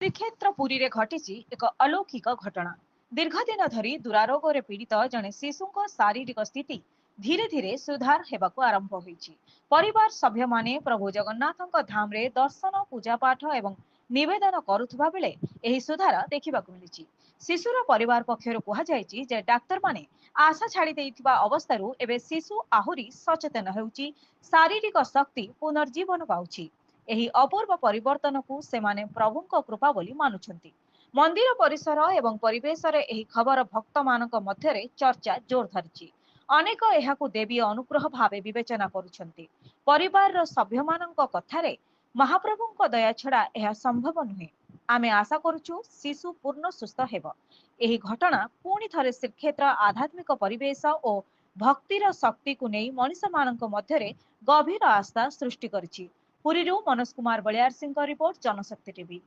श्रीक्षेत्र पुरी रे घटिची एक अलौकिक घटना। दीर्घ दिन धरी दुरारोग रे पीड़ित जने शिशु शारीरिक स्थिति धीरे धीरे सुधार हेबाकु आरंभ होईछि। परिवार सभ्य माने प्रभु जगन्नाथଙ୍କ धाम रे दर्शन पूजा पाठ एवं निवेदन करुथबा बेले एही सुधार देखिबाकु मिलिछि। शिशुर परिवार पक्षरु कुहा जायछि जे डाक्टर माने आशा छाड़ी देइथिबा अवस्थारु एबे शिशु आहुरी सचेतन हेउछि, शारीरिक शक्ति पुनर्जीवन पाउछि। ଏହି ଅପୂର୍ବ ପରିବର୍ତ୍ତନକୁ ସେମାନେ ପ୍ରଭୁଙ୍କ କୃପା ବୋଲି ମାନୁଛନ୍ତି। ମନ୍ଦିର ପରିସର ଏବଂ ପରିବେଶରେ ଏହି ଖବର ଭକ୍ତମାନଙ୍କ ମଧ୍ୟରେ ଚର୍ଚ୍ଚା ଜୋର ଧରିଛି। ଅନେକ ଏହାକୁ ଦେବୀ ଅନୁଗ୍ରହ ଭାବେ ବିବେଚନା କରୁଛନ୍ତି। ପରିବାରର ସଭ୍ୟମାନଙ୍କ କଥାରେ ମହାପ୍ରଭୁଙ୍କ ଦୟା ଛଡ଼ା ଏହା ସମ୍ଭବ ନୁହେଁ। ଆମେ ଆଶା କରୁଛୁ ଶିଶୁ ପୂର୍ଣ୍ଣ ସୁସ୍ଥ ହେବ। ଏହି ଘଟଣା ପୁଣି ଥରେ ଶ୍ରୀକ୍ଷେତ୍ର ଆଧ୍ୟାତ୍ମିକ ପରିବେଶ ଓ ଭକ୍ତିର ଶକ୍ତିକୁ ନେଇ ମଣିଷମାନଙ୍କ ମଧ୍ୟରେ ଗଭୀର ଆସ୍ଥା ସୃଷ୍ଟି କରିଛି। ପୁରୀରୁ ମନୋଜ କୁମାର ବଳିଆରସିଂଙ୍କ ରିପୋର୍ଟ, जनशक्ति टीवी।